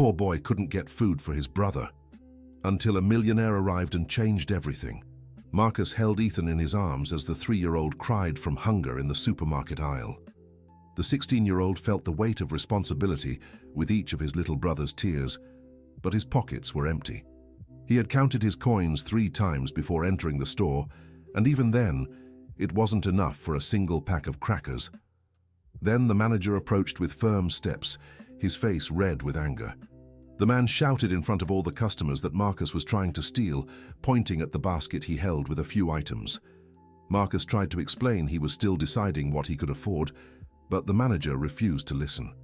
poor boy couldn't get food for his brother. Until a millionaire arrived and changed everything. Marcus held Ethan in his arms as the 3-year-old cried from hunger in the supermarket aisle. The 16-year-old felt the weight of responsibility with each of his little brother's tears, but his pockets were empty. He had counted his coins 3 times before entering the store, and even then, it wasn't enough for a single pack of crackers. Then the manager approached with firm steps, his face red with anger. The man shouted in front of all the customers that Marcus was trying to steal, pointing at the basket he held with a few items. Marcus tried to explain he was still deciding what he could afford, but the manager refused to listen.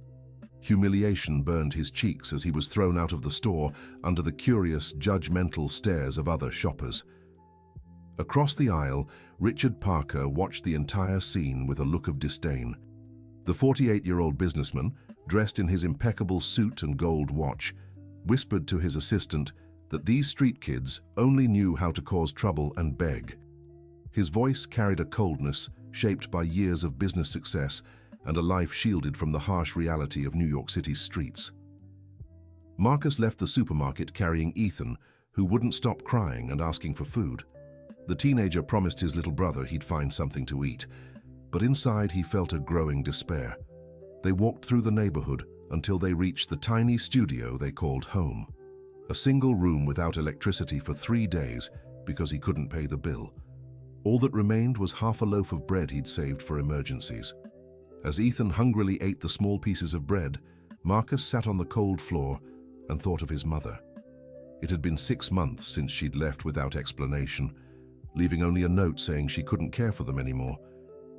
Humiliation burned his cheeks as he was thrown out of the store under the curious, judgmental stares of other shoppers. Across the aisle, Richard Parker watched the entire scene with a look of disdain. The 48-year-old businessman, dressed in his impeccable suit and gold watch, whispered to his assistant that these street kids only knew how to cause trouble and beg. His voice carried a coldness shaped by years of business success and a life shielded from the harsh reality of New York City's streets. Marcus left the supermarket carrying Ethan, who wouldn't stop crying and asking for food. The teenager promised his little brother he'd find something to eat, but inside he felt a growing despair. They walked through the neighborhood until they reached the tiny studio they called home. A single room without electricity for 3 days because he couldn't pay the bill. All that remained was half a loaf of bread he'd saved for emergencies. As Ethan hungrily ate the small pieces of bread, Marcus sat on the cold floor and thought of his mother. It had been 6 months since she'd left without explanation, leaving only a note saying she couldn't care for them anymore.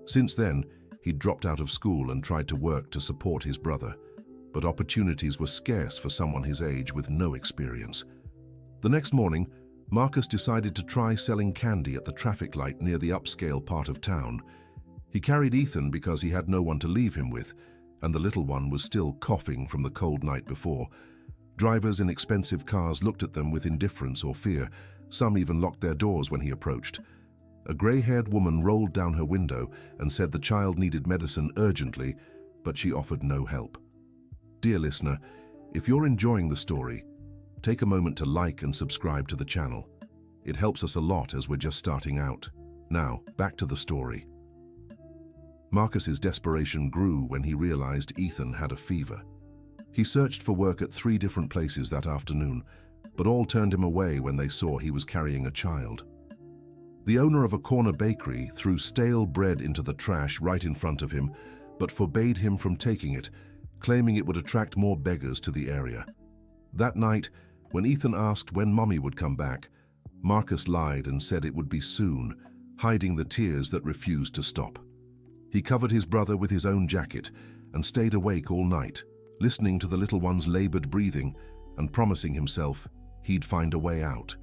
Since then, he'd dropped out of school and tried to work to support his brother, but opportunities were scarce for someone his age with no experience. The next morning, Marcus decided to try selling candy at the traffic light near the upscale part of town. He carried Ethan because he had no one to leave him with, and the little one was still coughing from the cold night before. Drivers in expensive cars looked at them with indifference or fear. Some even locked their doors when he approached. A gray-haired woman rolled down her window and said the child needed medicine urgently, but she offered no help. Dear listener, if you're enjoying the story, take a moment to like and subscribe to the channel. It helps us a lot as we're just starting out. Now, back to the story. Marcus's desperation grew when he realized Ethan had a fever. He searched for work at 3 different places that afternoon, but all turned him away when they saw he was carrying a child. The owner of a corner bakery threw stale bread into the trash right in front of him, but forbade him from taking it, claiming it would attract more beggars to the area. That night, when Ethan asked when Mommy would come back, Marcus lied and said it would be soon, hiding the tears that refused to stop. He covered his brother with his own jacket and stayed awake all night, listening to the little one's labored breathing and promising himself he'd find a way out.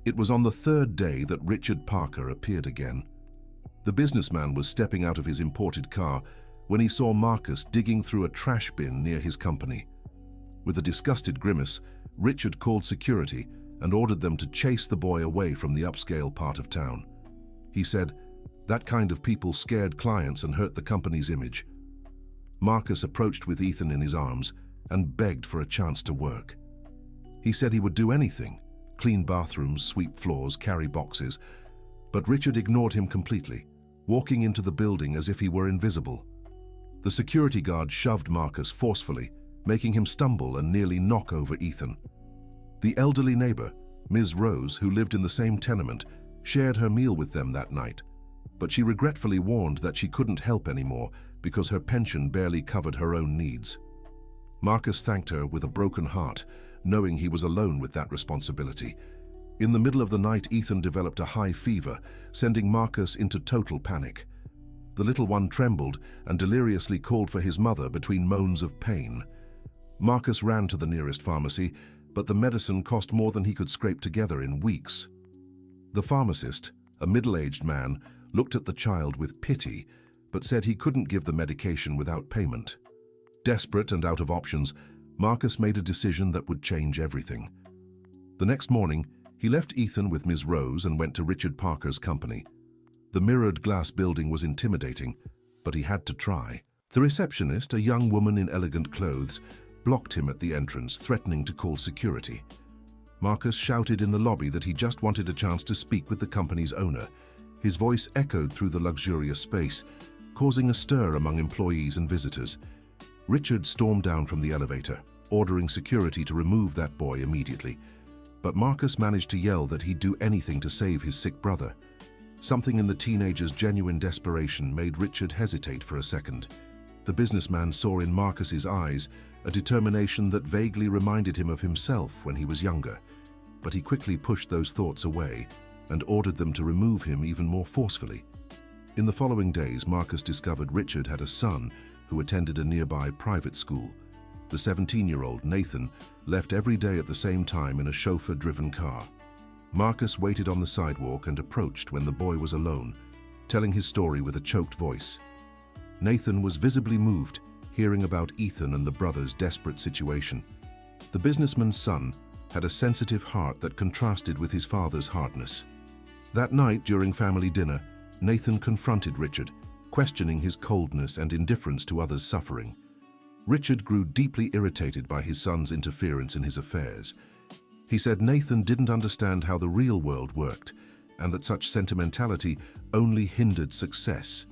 It was on the 3rd day that Richard Parker appeared again. The businessman was stepping out of his imported car when he saw Marcus digging through a trash bin near his company. With a disgusted grimace, Richard called security and ordered them to chase the boy away from the upscale part of town. He said, "That kind of people scared clients and hurt the company's image." Marcus approached with Ethan in his arms and begged for a chance to work. He said he would do anything, clean bathrooms, sweep floors, carry boxes, but Richard ignored him completely, walking into the building as if he were invisible. The security guard shoved Marcus forcefully, making him stumble and nearly knock over Ethan. The elderly neighbor, Ms. Rose, who lived in the same tenement, shared her meal with them that night, but she regretfully warned that she couldn't help anymore because her pension barely covered her own needs. Marcus thanked her with a broken heart, knowing he was alone with that responsibility. In the middle of the night, Ethan developed a high fever, sending Marcus into total panic. The little one trembled and deliriously called for his mother between moans of pain. Marcus ran to the nearest pharmacy, but the medicine cost more than he could scrape together in weeks. The pharmacist, a middle-aged man, looked at the child with pity, but said he couldn't give the medication without payment. Desperate and out of options, Marcus made a decision that would change everything. The next morning, he left Ethan with Ms. Rose and went to Richard Parker's company. The mirrored glass building was intimidating, but he had to try. The receptionist, a young woman in elegant clothes, blocked him at the entrance, threatening to call security. Marcus shouted in the lobby that he just wanted a chance to speak with the company's owner. His voice echoed through the luxurious space, causing a stir among employees and visitors. Richard stormed down from the elevator, ordering security to remove that boy immediately. But Marcus managed to yell that he'd do anything to save his sick brother. Something in the teenager's genuine desperation made Richard hesitate for a second. The businessman saw in Marcus's eyes a determination that vaguely reminded him of himself when he was younger. But he quickly pushed those thoughts away and ordered them to remove him even more forcefully. In the following days, Marcus discovered Richard had a son who attended a nearby private school. The 17-year-old Nathan left every day at the same time in a chauffeur-driven car. Marcus waited on the sidewalk and approached when the boy was alone, telling his story with a choked voice. Nathan was visibly moved, hearing about Ethan and the brothers' desperate situation. The businessman's son had a sensitive heart that contrasted with his father's hardness. That night, during family dinner, Nathan confronted Richard, questioning his coldness and indifference to others' suffering. Richard grew deeply irritated by his son's interference in his affairs. He said Nathan didn't understand how the real world worked, and that such sentimentality only hindered success.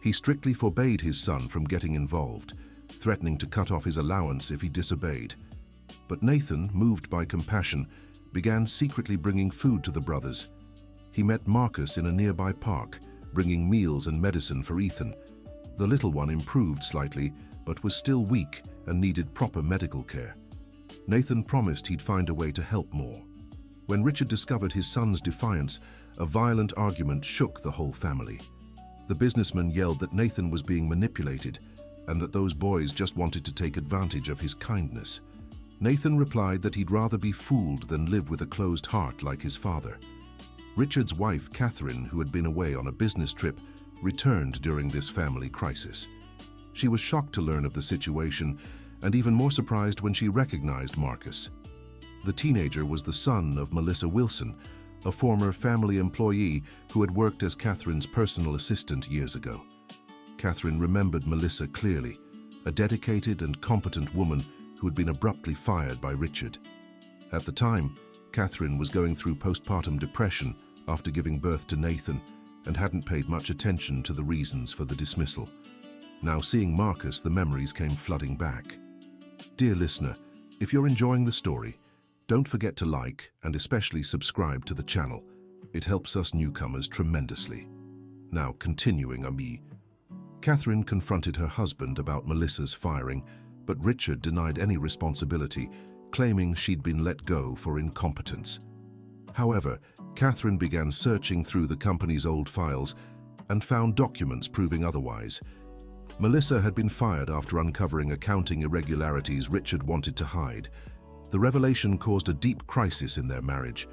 He strictly forbade his son from getting involved, threatening to cut off his allowance if he disobeyed. But Nathan, moved by compassion, began secretly bringing food to the brothers. He met Marcus in a nearby park, bringing meals and medicine for Ethan. The little one improved slightly, but was still weak and needed proper medical care. Nathan promised he'd find a way to help more. When Richard discovered his son's defiance, a violent argument shook the whole family. The businessman yelled that Nathan was being manipulated and that those boys just wanted to take advantage of his kindness. Nathan replied that he'd rather be fooled than live with a closed heart like his father. Richard's wife, Catherine, who had been away on a business trip, returned during this family crisis. She was shocked to learn of the situation and even more surprised when she recognized Marcus. The teenager was the son of Melissa Wilson, a former family employee who had worked as Catherine's personal assistant years ago. Catherine remembered Melissa clearly, a dedicated and competent woman who had been abruptly fired by Richard. At the time, Catherine was going through postpartum depression after giving birth to Nathan and hadn't paid much attention to the reasons for the dismissal. Now, seeing Marcus, the memories came flooding back. Dear listener, if you're enjoying the story, don't forget to like and especially subscribe to the channel. It helps us newcomers tremendously. Now, continuing. Catherine confronted her husband about Melissa's firing, but Richard denied any responsibility, claiming she'd been let go for incompetence. However, Catherine began searching through the company's old files and found documents proving otherwise. Melissa had been fired after uncovering accounting irregularities Richard wanted to hide. The revelation caused a deep crisis in their marriage.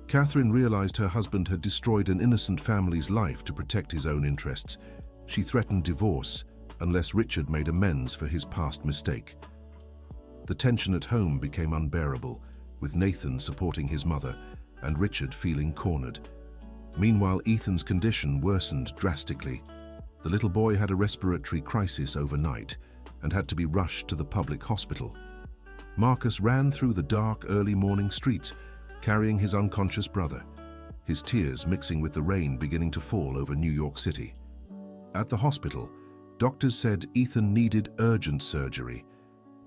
Catherine realized her husband had destroyed an innocent family's life to protect his own interests. She threatened divorce unless Richard made amends for his past mistake. The tension at home became unbearable, with Nathan supporting his mother and Richard feeling cornered. Meanwhile, Ethan's condition worsened drastically. The little boy had a respiratory crisis overnight and had to be rushed to the public hospital. Marcus ran through the dark, early morning streets, carrying his unconscious brother, his tears mixing with the rain beginning to fall over New York City. At the hospital, doctors said Ethan needed urgent surgery,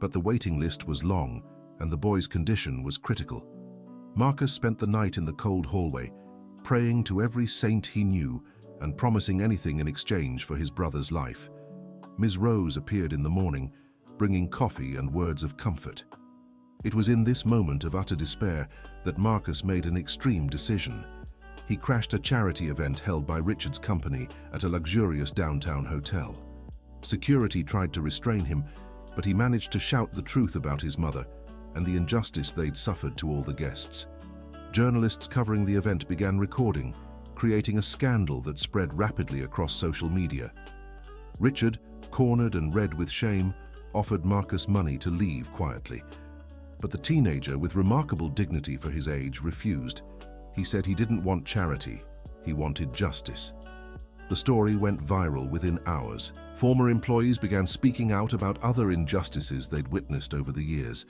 but the waiting list was long and the boy's condition was critical. Marcus spent the night in the cold hallway, praying to every saint he knew and promising anything in exchange for his brother's life. Ms. Rose appeared in the morning, bringing coffee and words of comfort. It was in this moment of utter despair that Marcus made an extreme decision. He crashed a charity event held by Richard's company at a luxurious downtown hotel. Security tried to restrain him, but he managed to shout the truth about his mother and the injustice they'd suffered to all the guests. Journalists covering the event began recording, creating a scandal that spread rapidly across social media. Richard, cornered and red with shame, offered Marcus money to leave quietly. But the teenager, with remarkable dignity for his age, refused. He said he didn't want charity, he wanted justice. The story went viral within hours. Former employees began speaking out about other injustices they'd witnessed over the years.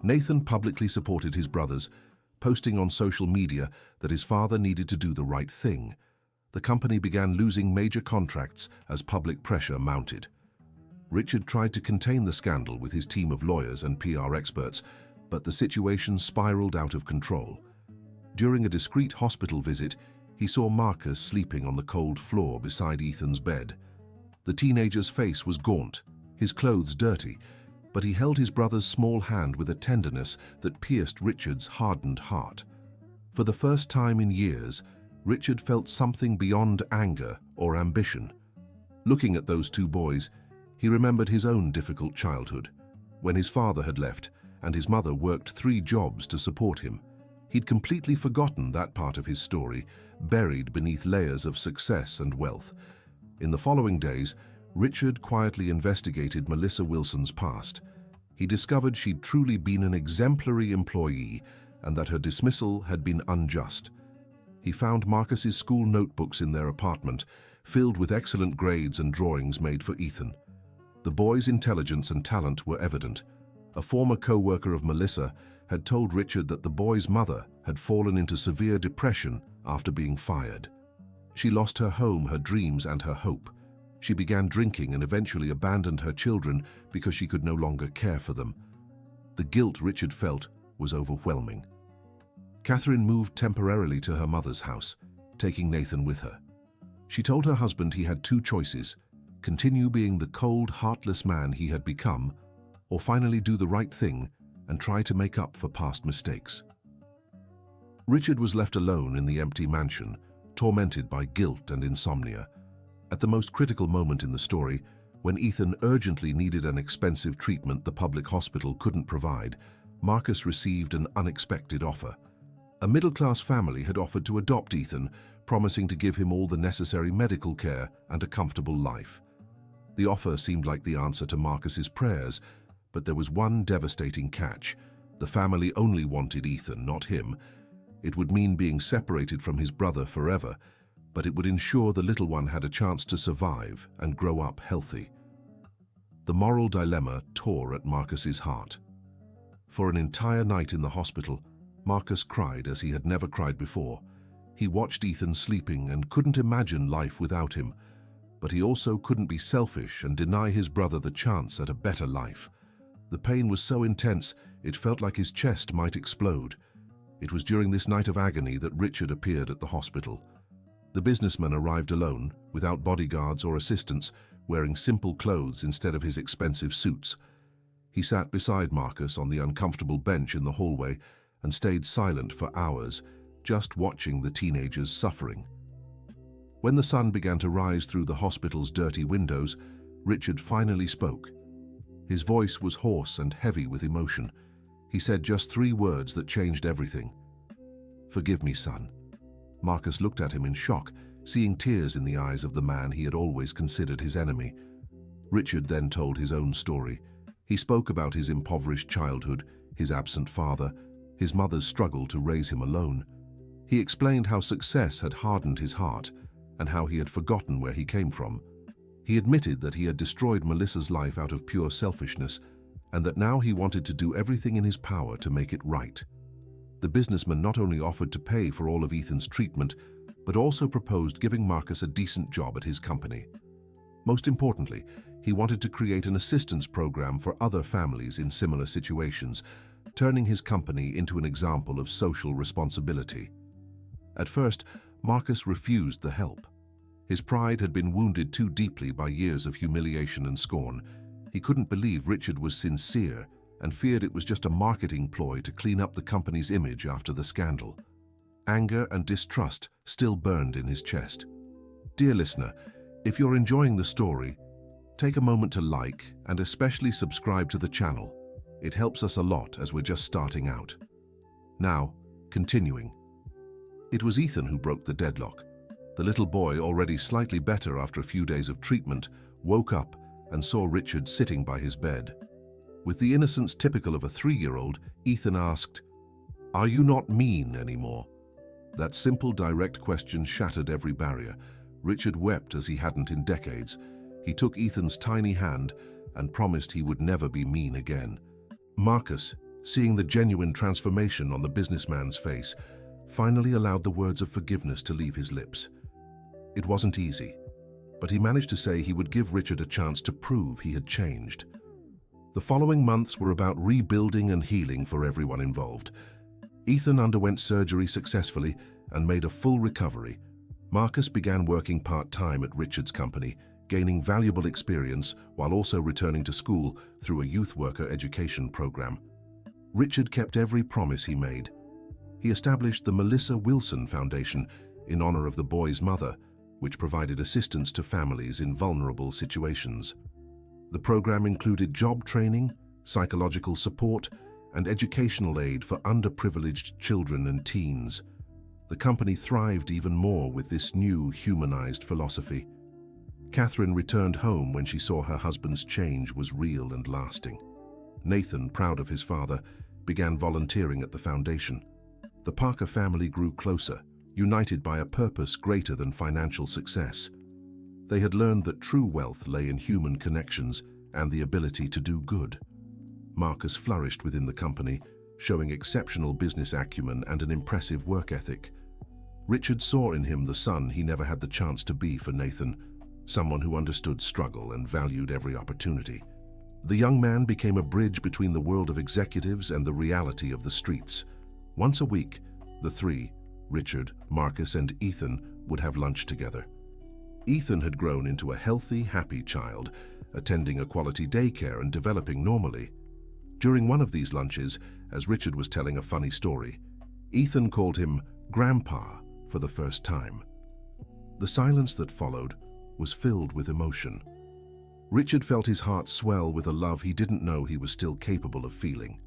Nathan publicly supported his brothers, posting on social media that his father needed to do the right thing. The company began losing major contracts as public pressure mounted. Richard tried to contain the scandal with his team of lawyers and PR experts, but the situation spiraled out of control. During a discreet hospital visit, he saw Marcus sleeping on the cold floor beside Ethan's bed. The teenager's face was gaunt, his clothes dirty, but he held his brother's small hand with a tenderness that pierced Richard's hardened heart. For the first time in years, Richard felt something beyond anger or ambition. Looking at those two boys, he remembered his own difficult childhood, when his father had left and his mother worked 3 jobs to support him. He'd completely forgotten that part of his story, buried beneath layers of success and wealth. In the following days, Richard quietly investigated Melissa Wilson's past. He discovered she'd truly been an exemplary employee and that her dismissal had been unjust. He found Marcus's school notebooks in their apartment, filled with excellent grades and drawings made for Ethan. The boy's intelligence and talent were evident. A former co-worker of Melissa had told Richard that the boy's mother had fallen into severe depression after being fired. She lost her home, her dreams, and her hope. She began drinking and eventually abandoned her children because she could no longer care for them. The guilt Richard felt was overwhelming. Catherine moved temporarily to her mother's house, taking Nathan with her. She told her husband he had 2 choices: continue being the cold, heartless man he had become, or finally do the right thing and try to make up for past mistakes. Richard was left alone in the empty mansion, tormented by guilt and insomnia. At the most critical moment in the story, when Ethan urgently needed an expensive treatment the public hospital couldn't provide, Marcus received an unexpected offer. A middle-class family had offered to adopt Ethan, promising to give him all the necessary medical care and a comfortable life. The offer seemed like the answer to Marcus's prayers, but there was one devastating catch. The family only wanted Ethan, not him. It would mean being separated from his brother forever, but it would ensure the little one had a chance to survive and grow up healthy. The moral dilemma tore at Marcus's heart. For an entire night in the hospital, Marcus cried as he had never cried before. He watched Ethan sleeping and couldn't imagine life without him, but he also couldn't be selfish and deny his brother the chance at a better life. The pain was so intense, it felt like his chest might explode. It was during this night of agony that Richard appeared at the hospital. The businessman arrived alone, without bodyguards or assistants, wearing simple clothes instead of his expensive suits. He sat beside Marcus on the uncomfortable bench in the hallway and stayed silent for hours, just watching the teenagers suffering. When the sun began to rise through the hospital's dirty windows, Richard finally spoke. His voice was hoarse and heavy with emotion. He said just 3 words that changed everything. "Forgive me, son." Marcus looked at him in shock, seeing tears in the eyes of the man he had always considered his enemy. Richard then told his own story. He spoke about his impoverished childhood, his absent father, his mother's struggle to raise him alone. He explained how success had hardened his heart and how he had forgotten where he came from. He admitted that he had destroyed Melissa's life out of pure selfishness and that now he wanted to do everything in his power to make it right. The businessman not only offered to pay for all of Ethan's treatment, but also proposed giving Marcus a decent job at his company. Most importantly, he wanted to create an assistance program for other families in similar situations, turning his company into an example of social responsibility. At first, Marcus refused the help. His pride had been wounded too deeply by years of humiliation and scorn. He couldn't believe Richard was sincere and feared it was just a marketing ploy to clean up the company's image after the scandal. Anger and distrust still burned in his chest. Dear listener, if you're enjoying the story, take a moment to like and especially subscribe to the channel. It helps us a lot as we're just starting out. Now, continuing. It was Ethan who broke the deadlock. The little boy, already slightly better after a few days of treatment, woke up and saw Richard sitting by his bed. With the innocence typical of a 3-year-old, Ethan asked, "Are you not mean anymore?" That simple, direct question shattered every barrier. Richard wept as he hadn't in decades. He took Ethan's tiny hand and promised he would never be mean again. Marcus, seeing the genuine transformation on the businessman's face, finally allowed the words of forgiveness to leave his lips. It wasn't easy, but he managed to say he would give Richard a chance to prove he had changed. The following months were about rebuilding and healing for everyone involved. Ethan underwent surgery successfully and made a full recovery. Marcus began working part-time at Richard's company, gaining valuable experience while also returning to school through a youth worker education program. Richard kept every promise he made. He established the Melissa Wilson Foundation in honor of the boy's mother, which provided assistance to families in vulnerable situations. The program included job training, psychological support, and educational aid for underprivileged children and teens. The company thrived even more with this new humanized philosophy. Catherine returned home when she saw her husband's change was real and lasting. Nathan, proud of his father, began volunteering at the foundation. The Parker family grew closer, united by a purpose greater than financial success. They had learned that true wealth lay in human connections and the ability to do good. Marcus flourished within the company, showing exceptional business acumen and an impressive work ethic. Richard saw in him the son he never had the chance to be for Nathan, someone who understood struggle and valued every opportunity. The young man became a bridge between the world of executives and the reality of the streets. Once a week, the three, Richard, Marcus, and Ethan, would have lunch together. Ethan had grown into a healthy, happy child, attending a quality daycare and developing normally. During one of these lunches, as Richard was telling a funny story, Ethan called him Grandpa for the first time. The silence that followed was filled with emotion. Richard felt his heart swell with a love he didn't know he was still capable of feeling.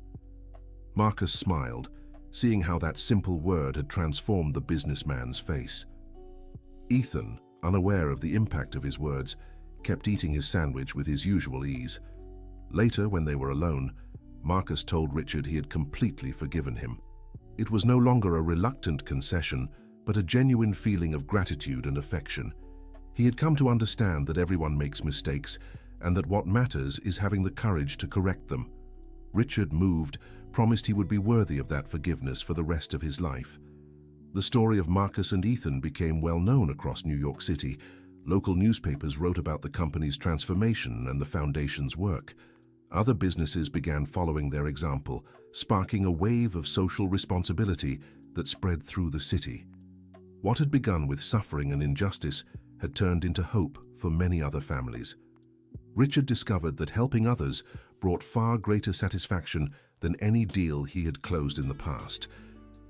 Marcus smiled, seeing how that simple word had transformed the businessman's face. Ethan, unaware of the impact of his words, kept eating his sandwich with his usual ease. Later, when they were alone, Marcus told Richard he had completely forgiven him. It was no longer a reluctant concession, but a genuine feeling of gratitude and affection. He had come to understand that everyone makes mistakes and that what matters is having the courage to correct them. Richard, moved, promised he would be worthy of that forgiveness for the rest of his life. The story of Marcus and Ethan became well known across New York City. Local newspapers wrote about the company's transformation and the foundation's work. Other businesses began following their example, sparking a wave of social responsibility that spread through the city. What had begun with suffering and injustice had turned into hope for many other families. Richard discovered that helping others brought far greater satisfaction than any deal he had closed in the past.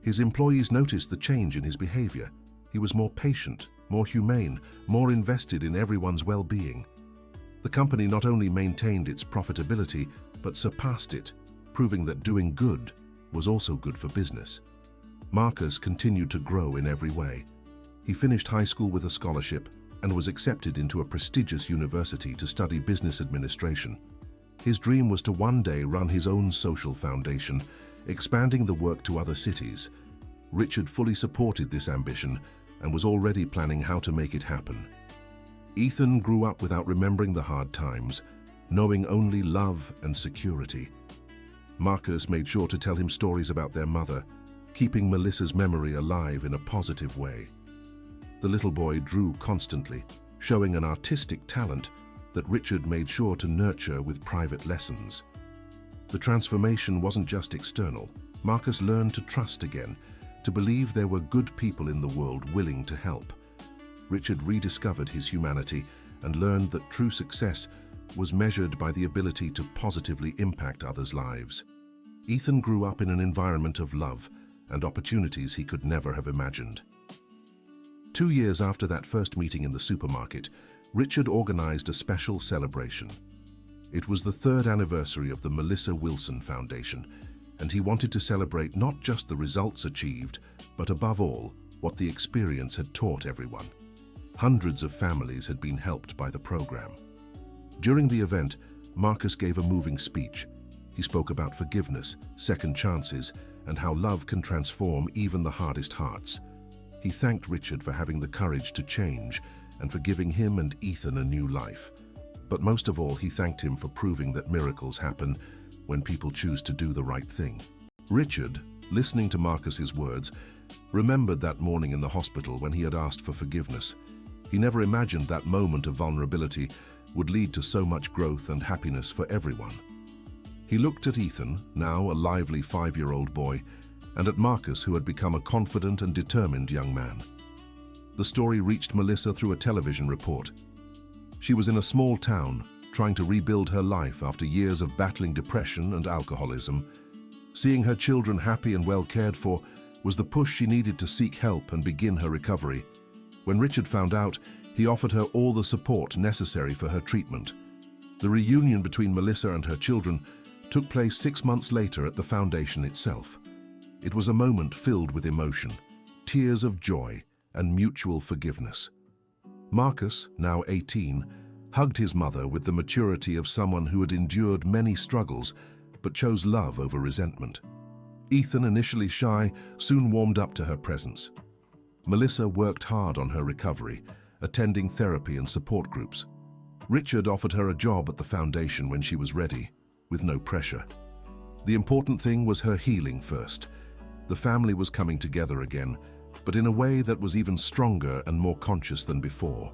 His employees noticed the change in his behavior. He was more patient, more humane, more invested in everyone's well-being. The company not only maintained its profitability, but surpassed it, proving that doing good was also good for business. Marcus continued to grow in every way. He finished high school with a scholarship and was accepted into a prestigious university to study business administration. His dream was to one day run his own social foundation, expanding the work to other cities. Richard fully supported this ambition and was already planning how to make it happen. Ethan grew up without remembering the hard times, knowing only love and security. Marcus made sure to tell him stories about their mother, keeping Melissa's memory alive in a positive way. The little boy drew constantly, showing an artistic talent that Richard made sure to nurture with private lessons. The transformation wasn't just external. Marcus learned to trust again, to believe there were good people in the world willing to help. Richard rediscovered his humanity and learned that true success was measured by the ability to positively impact others' lives. Ethan grew up in an environment of love and opportunities he could never have imagined. 2 years after that first meeting in the supermarket, Richard organized a special celebration. It was the 3rd anniversary of the Melissa Wilson Foundation, and he wanted to celebrate not just the results achieved, but above all, what the experience had taught everyone. Hundreds of families had been helped by the program. During the event, Marcus gave a moving speech. He spoke about forgiveness, second chances, and how love can transform even the hardest hearts. He thanked Richard for having the courage to change and for giving him and Ethan a new life. But most of all, he thanked him for proving that miracles happen when people choose to do the right thing. Richard, listening to Marcus's words, remembered that morning in the hospital when he had asked for forgiveness. He never imagined that moment of vulnerability would lead to so much growth and happiness for everyone. He looked at Ethan, now a lively 5-year-old boy, and at Marcus, who had become a confident and determined young man. The story reached Melissa through a television report. She was in a small town, trying to rebuild her life after years of battling depression and alcoholism. Seeing her children happy and well cared for was the push she needed to seek help and begin her recovery. When Richard found out, he offered her all the support necessary for her treatment. The reunion between Melissa and her children took place 6 months later at the foundation itself. It was a moment filled with emotion, tears of joy, and mutual forgiveness. Marcus, now 18, hugged his mother with the maturity of someone who had endured many struggles but chose love over resentment. Ethan, initially shy, soon warmed up to her presence. Melissa worked hard on her recovery, attending therapy and support groups. Richard offered her a job at the foundation when she was ready, with no pressure. The important thing was her healing first. The family was coming together again, but in a way that was even stronger and more conscious than before.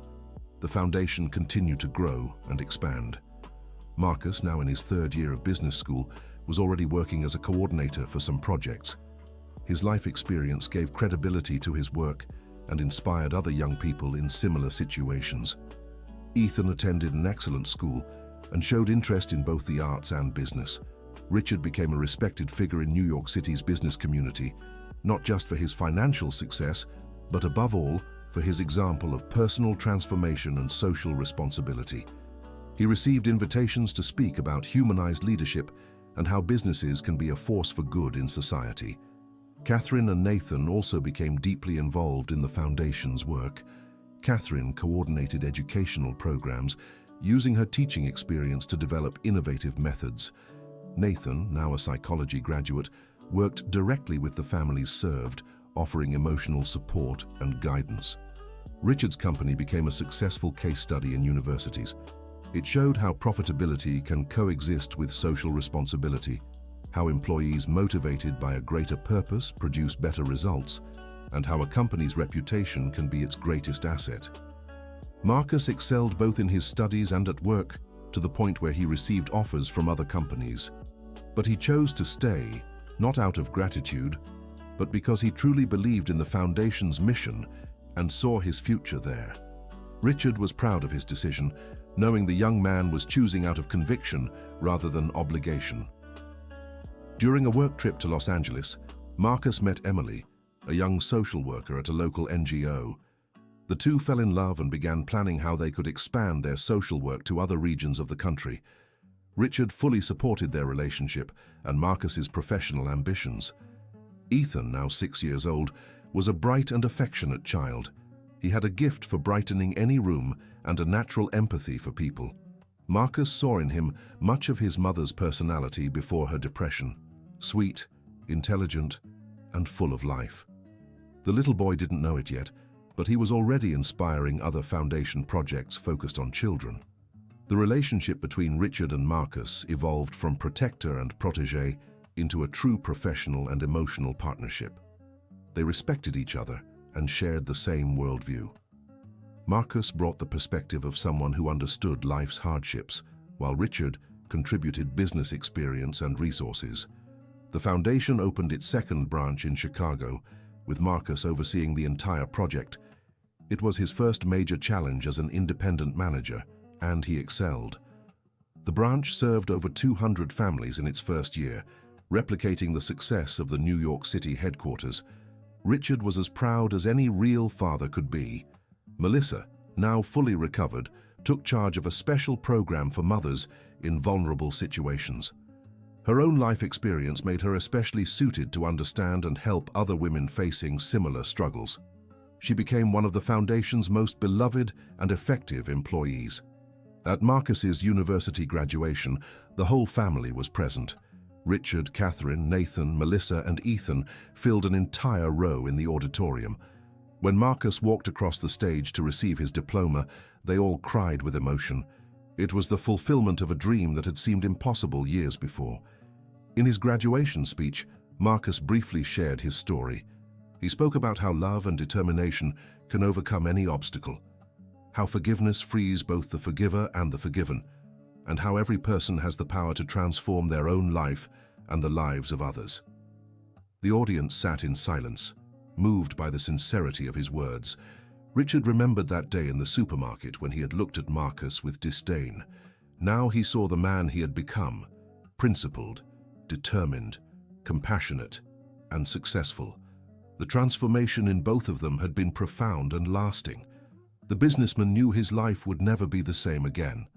The foundation continued to grow and expand. Marcus, now in his 3rd year of business school, was already working as a coordinator for some projects. His life experience gave credibility to his work and inspired other young people in similar situations. Ethan attended an excellent school and showed interest in both the arts and business. Richard became a respected figure in New York City's business community, not just for his financial success, but above all, for his example of personal transformation and social responsibility. He received invitations to speak about humanized leadership and how businesses can be a force for good in society. Catherine and Nathan also became deeply involved in the foundation's work. Catherine coordinated educational programs, using her teaching experience to develop innovative methods. Nathan, now a psychology graduate, worked directly with the families served, offering emotional support and guidance. Richard's company became a successful case study in universities. It showed how profitability can coexist with social responsibility, how employees motivated by a greater purpose produce better results, and how a company's reputation can be its greatest asset. Marcus excelled both in his studies and at work, to the point where he received offers from other companies. But he chose to stay, not out of gratitude, but because he truly believed in the foundation's mission and saw his future there. Richard was proud of his decision, knowing the young man was choosing out of conviction rather than obligation. During a work trip to Los Angeles, Marcus met Emily, a young social worker at a local NGO. The two fell in love and began planning how they could expand their social work to other regions of the country. Richard fully supported their relationship and Marcus's professional ambitions. Ethan, now 6 years old, was a bright and affectionate child. He had a gift for brightening any room and a natural empathy for people. Marcus saw in him much of his mother's personality before her depression: sweet, intelligent, and full of life. The little boy didn't know it yet, but he was already inspiring other foundation projects focused on children. The relationship between Richard and Marcus evolved from protector and protege into a true professional and emotional partnership. They respected each other and shared the same worldview. Marcus brought the perspective of someone who understood life's hardships, while Richard contributed business experience and resources. The foundation opened its second branch in Chicago, with Marcus overseeing the entire project. It was his first major challenge as an independent manager, and he excelled. The branch served over 200 families in its first year, replicating the success of the New York City headquarters. Richard was as proud as any real father could be. Melissa, now fully recovered, took charge of a special program for mothers in vulnerable situations. Her own life experience made her especially suited to understand and help other women facing similar struggles. She became one of the foundation's most beloved and effective employees. At Marcus's university graduation, the whole family was present. Richard, Catherine, Nathan, Melissa, and Ethan filled an entire row in the auditorium. When Marcus walked across the stage to receive his diploma, they all cried with emotion. It was the fulfillment of a dream that had seemed impossible years before. In his graduation speech, Marcus briefly shared his story. He spoke about how love and determination can overcome any obstacle, how forgiveness frees both the forgiver and the forgiven, and how every person has the power to transform their own life and the lives of others. The audience sat in silence, moved by the sincerity of his words. Richard remembered that day in the supermarket when he had looked at Marcus with disdain. Now he saw the man he had become, principled, determined, compassionate, and successful. The transformation in both of them had been profound and lasting. The businessman knew his life would never be the same again.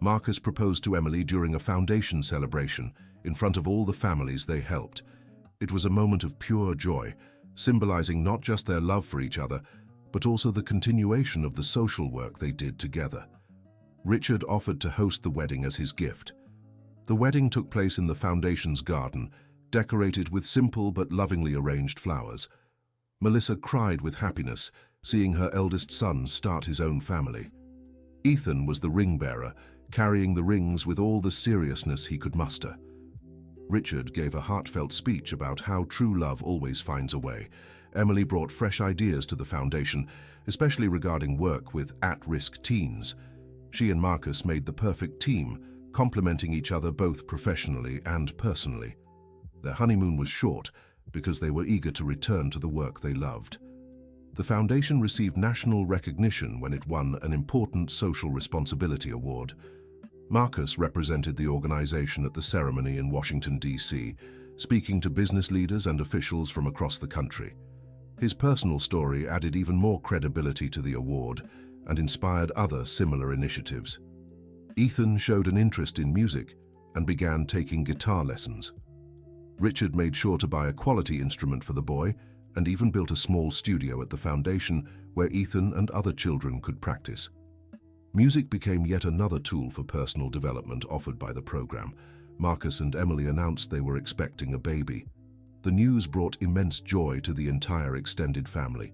Marcus proposed to Emily during a foundation celebration in front of all the families they helped. It was a moment of pure joy, symbolizing not just their love for each other, but also the continuation of the social work they did together. Richard offered to host the wedding as his gift. The wedding took place in the foundation's garden, decorated with simple but lovingly arranged flowers. Melissa cried with happiness, seeing her eldest son start his own family. Ethan was the ring bearer, carrying the rings with all the seriousness he could muster. Richard gave a heartfelt speech about how true love always finds a way. Emily brought fresh ideas to the foundation, especially regarding work with at-risk teens. She and Marcus made the perfect team, complementing each other both professionally and personally. Their honeymoon was short because they were eager to return to the work they loved. The foundation received national recognition when it won an important social responsibility award. Marcus represented the organization at the ceremony in Washington, D.C., speaking to business leaders and officials from across the country. His personal story added even more credibility to the award and inspired other similar initiatives. Ethan showed an interest in music and began taking guitar lessons. Richard made sure to buy a quality instrument for the boy and even built a small studio at the foundation where Ethan and other children could practice. Music became yet another tool for personal development offered by the program. Marcus and Emily announced they were expecting a baby. The news brought immense joy to the entire extended family.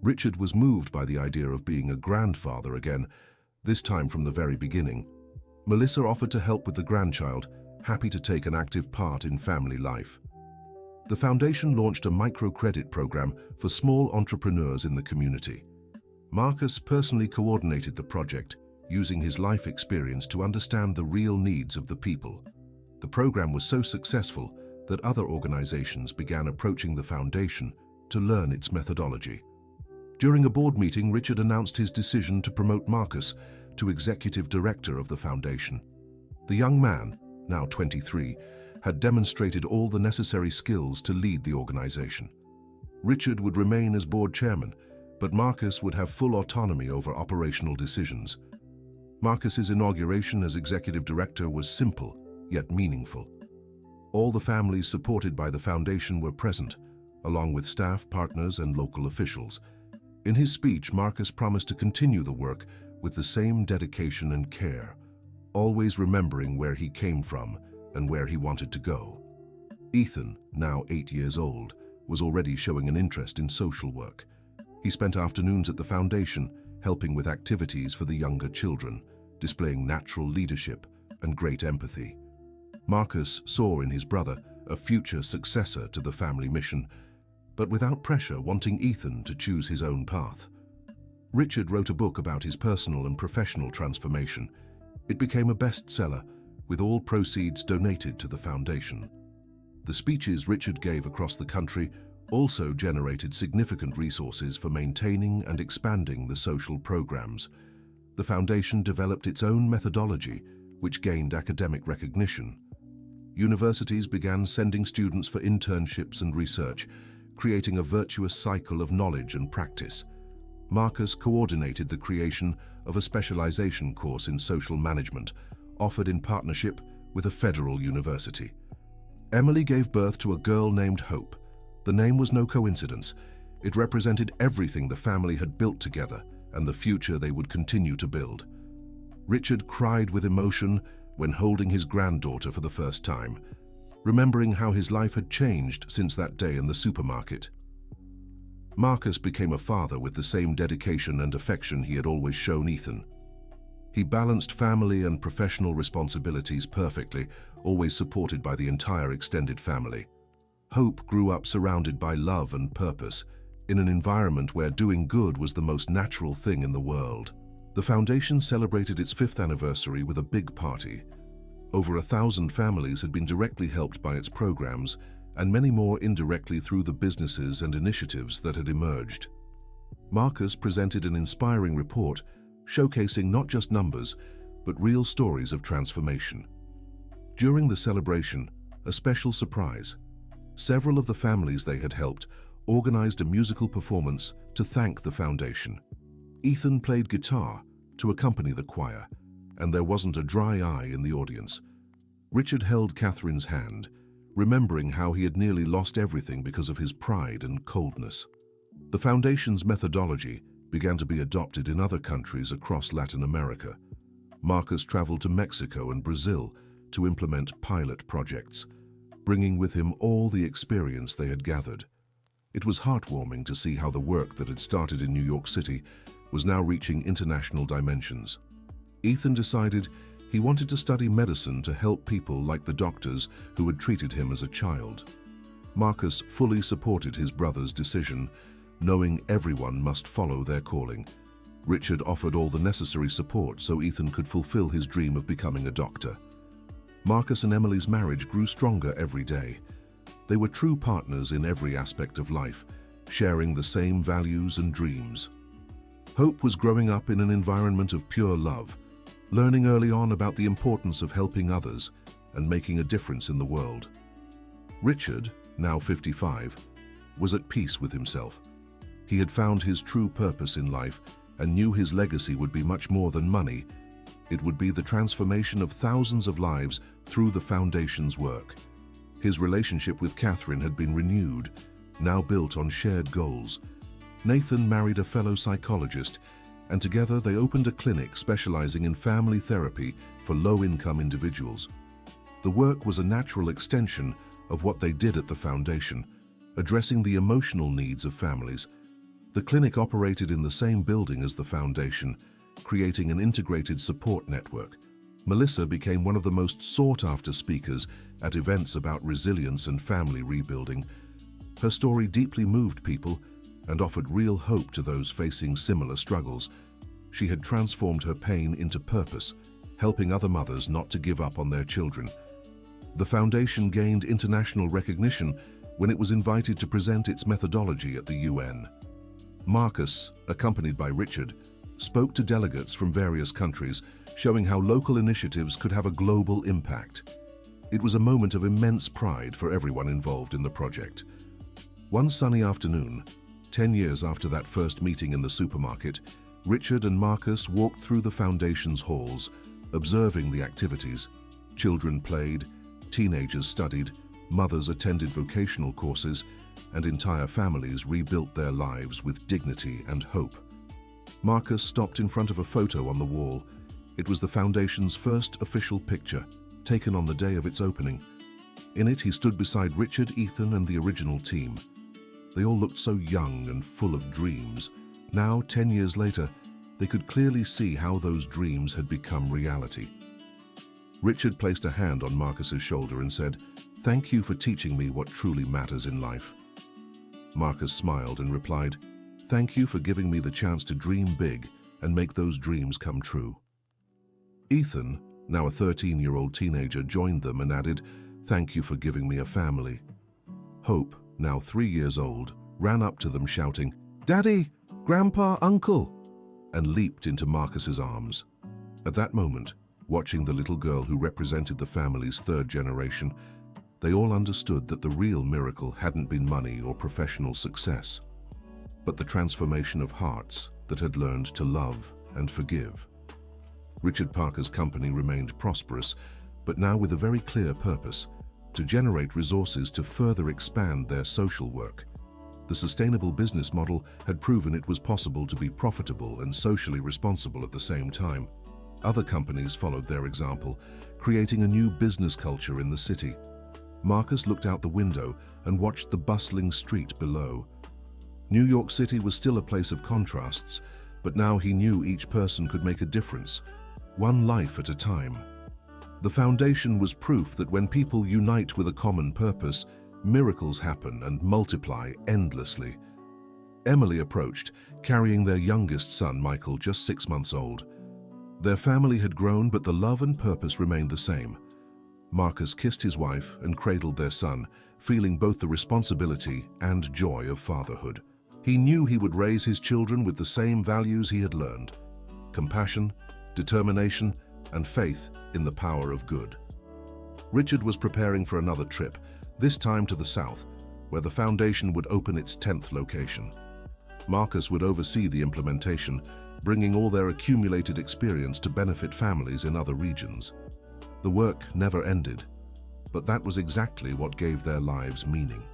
Richard was moved by the idea of being a grandfather again, this time from the very beginning. Melissa offered to help with the grandchild, happy to take an active part in family life. The foundation launched a microcredit program for small entrepreneurs in the community. Marcus personally coordinated the project, using his life experience to understand the real needs of the people. The program was so successful that other organizations began approaching the foundation to learn its methodology. During a board meeting, Richard announced his decision to promote Marcus to executive director of the foundation. The young man, now 23, had demonstrated all the necessary skills to lead the organization. Richard would remain as board chairman, but Marcus would have full autonomy over operational decisions. Marcus's inauguration as executive director was simple, yet meaningful. All the families supported by the foundation were present, along with staff, partners, and local officials. In his speech, Marcus promised to continue the work with the same dedication and care, always remembering where he came from and where he wanted to go. Ethan, now 8 years old, was already showing an interest in social work. He spent afternoons at the foundation, helping with activities for the younger children, displaying natural leadership and great empathy. Marcus saw in his brother a future successor to the family mission, but without pressure, wanting Ethan to choose his own path. Richard wrote a book about his personal and professional transformation. It became a bestseller, with all proceeds donated to the foundation. The speeches Richard gave across the country also generated significant resources for maintaining and expanding the social programs. The foundation developed its own methodology, which gained academic recognition. Universities began sending students for internships and research, creating a virtuous cycle of knowledge and practice. Marcus coordinated the creation of a specialization course in social management, offered in partnership with a federal university. Emily gave birth to a girl named Hope. The name was no coincidence. It represented everything the family had built together and the future they would continue to build. Richard cried with emotion when holding his granddaughter for the first time, remembering how his life had changed since that day in the supermarket. Marcus became a father with the same dedication and affection he had always shown Ethan. He balanced family and professional responsibilities perfectly, always supported by the entire extended family. Hope grew up surrounded by love and purpose, in an environment where doing good was the most natural thing in the world. The foundation celebrated its 5th anniversary with a big party. Over 1,000 families had been directly helped by its programs, and many more indirectly through the businesses and initiatives that had emerged. Marcus presented an inspiring report showcasing not just numbers, but real stories of transformation. During the celebration, a special surprise. Several of the families they had helped organized a musical performance to thank the foundation. Ethan played guitar to accompany the choir, and there wasn't a dry eye in the audience. Richard held Catherine's hand, remembering how he had nearly lost everything because of his pride and coldness. The foundation's methodology began to be adopted in other countries across Latin America. Marcus traveled to Mexico and Brazil to implement pilot projects, bringing with him all the experience they had gathered. It was heartwarming to see how the work that had started in New York City was now reaching international dimensions. Ethan decided he wanted to study medicine to help people like the doctors who had treated him as a child. Marcus fully supported his brother's decision, knowing everyone must follow their calling. Richard offered all the necessary support so Ethan could fulfill his dream of becoming a doctor. Marcus and Emily's marriage grew stronger every day. They were true partners in every aspect of life, sharing the same values and dreams. Hope was growing up in an environment of pure love, learning early on about the importance of helping others and making a difference in the world. Richard, now 55, was at peace with himself. He had found his true purpose in life and knew his legacy would be much more than money. It would be the transformation of thousands of lives through the foundation's work. His relationship with Catherine had been renewed, now built on shared goals. Nathan married a fellow psychologist, and together they opened a clinic specializing in family therapy for low-income individuals. The work was a natural extension of what they did at the foundation, addressing the emotional needs of families. The clinic operated in the same building as the foundation, creating an integrated support network. Melissa became one of the most sought-after speakers at events about resilience and family rebuilding. Her story deeply moved people and offered real hope to those facing similar struggles. She had transformed her pain into purpose, helping other mothers not to give up on their children. The foundation gained international recognition when it was invited to present its methodology at the UN. Marcus, accompanied by Richard, spoke to delegates from various countries, showing how local initiatives could have a global impact. It was a moment of immense pride for everyone involved in the project. One sunny afternoon, 10 years after that first meeting in the supermarket, Richard and Marcus walked through the foundation's halls, observing the activities. Children played, teenagers studied, mothers attended vocational courses, and entire families rebuilt their lives with dignity and hope. Marcus stopped in front of a photo on the wall. It was the foundation's first official picture, taken on the day of its opening. In it, he stood beside Richard, Ethan, and the original team. They all looked so young and full of dreams. Now, 10 years later, they could clearly see how those dreams had become reality. Richard placed a hand on Marcus's shoulder and said, "Thank you for teaching me what truly matters in life." Marcus smiled and replied, "Thank you for giving me the chance to dream big and make those dreams come true." Ethan, now a 13-year-old teenager, joined them and added, "Thank you for giving me a family." Hope, now 3 years old, ran up to them shouting, "Daddy, Grandpa, Uncle," and leaped into Marcus's arms. At that moment, watching the little girl who represented the family's third generation, they all understood that the real miracle hadn't been money or professional success, but the transformation of hearts that had learned to love and forgive. Richard Parker's company remained prosperous, but now with a very clear purpose: to generate resources to further expand their social work. The sustainable business model had proven it was possible to be profitable and socially responsible at the same time. Other companies followed their example, creating a new business culture in the city. Marcus looked out the window and watched the bustling street below. New York City was still a place of contrasts, but now he knew each person could make a difference, one life at a time. The foundation was proof that when people unite with a common purpose, miracles happen and multiply endlessly. Emily approached, carrying their youngest son, Michael, just 6 months old. Their family had grown, but the love and purpose remained the same. Marcus kissed his wife and cradled their son, feeling both the responsibility and joy of fatherhood. He knew he would raise his children with the same values he had learned: compassion, determination, and faith in the power of good. Richard was preparing for another trip, this time to the south, where the foundation would open its 10th location. Marcus would oversee the implementation, bringing all their accumulated experience to benefit families in other regions. The work never ended, but that was exactly what gave their lives meaning.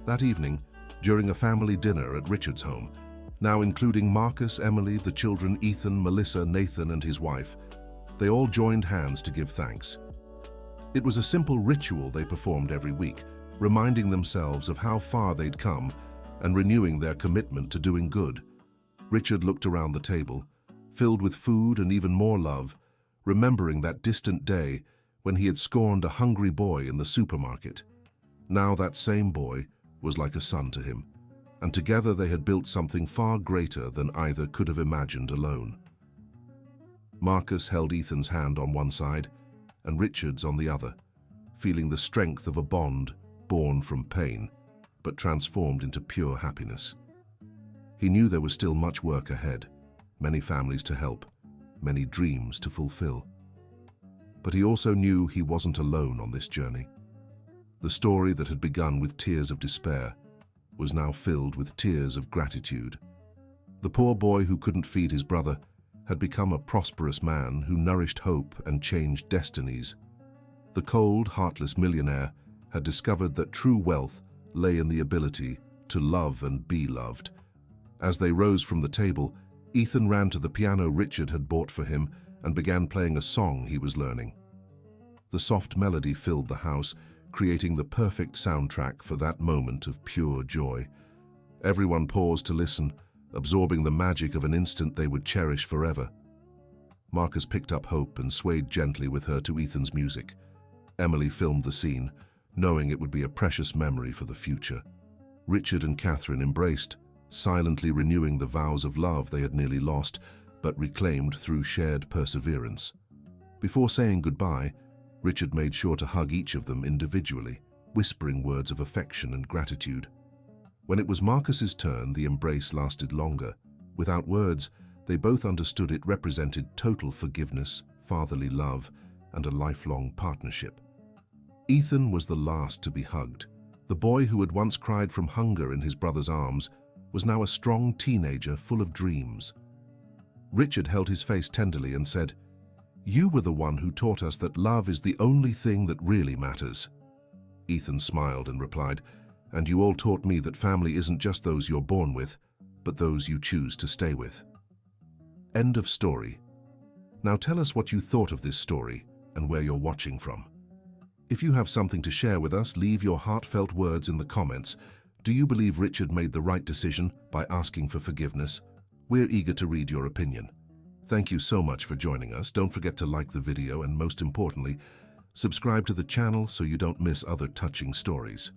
That evening, during a family dinner at Richard's home, now including Marcus, Emily, the children Ethan, Melissa, Nathan, and his wife, they all joined hands to give thanks. It was a simple ritual they performed every week, reminding themselves of how far they'd come and renewing their commitment to doing good. Richard looked around the table, filled with food and even more love, remembering that distant day when he had scorned a hungry boy in the supermarket. Now that same boy was like a son to him, and together they had built something far greater than either could have imagined alone. Marcus held Ethan's hand on one side and Richard's on the other, feeling the strength of a bond born from pain, but transformed into pure happiness. He knew there was still much work ahead, many families to help, many dreams to fulfill. But he also knew he wasn't alone on this journey. The story that had begun with tears of despair was now filled with tears of gratitude. The poor boy who couldn't feed his brother had become a prosperous man who nourished hope and changed destinies. The cold, heartless millionaire had discovered that true wealth lay in the ability to love and be loved. As they rose from the table, Ethan ran to the piano Richard had bought for him and began playing a song he was learning. The soft melody filled the house, creating the perfect soundtrack for that moment of pure joy. Everyone paused to listen, absorbing the magic of an instant they would cherish forever. Marcus picked up Hope and swayed gently with her to Ethan's music. Emily filmed the scene, knowing it would be a precious memory for the future. Richard and Catherine embraced, silently renewing the vows of love they had nearly lost, but reclaimed through shared perseverance. Before saying goodbye, Richard made sure to hug each of them individually, whispering words of affection and gratitude. When it was Marcus's turn, the embrace lasted longer. Without words, they both understood it represented total forgiveness, fatherly love, and a lifelong partnership. Ethan was the last to be hugged. The boy who had once cried from hunger in his brother's arms was now a strong teenager full of dreams. Richard held his face tenderly and said, "You were the one who taught us that love is the only thing that really matters." Ethan smiled and replied, "And you all taught me that family isn't just those you're born with, but those you choose to stay with." End of story. Now tell us what you thought of this story and where you're watching from. If you have something to share with us, leave your heartfelt words in the comments. Do you believe Richard made the right decision by asking for forgiveness? We're eager to read your opinion. Thank you so much for joining us. Don't forget to like the video and, most importantly, subscribe to the channel so you don't miss other touching stories.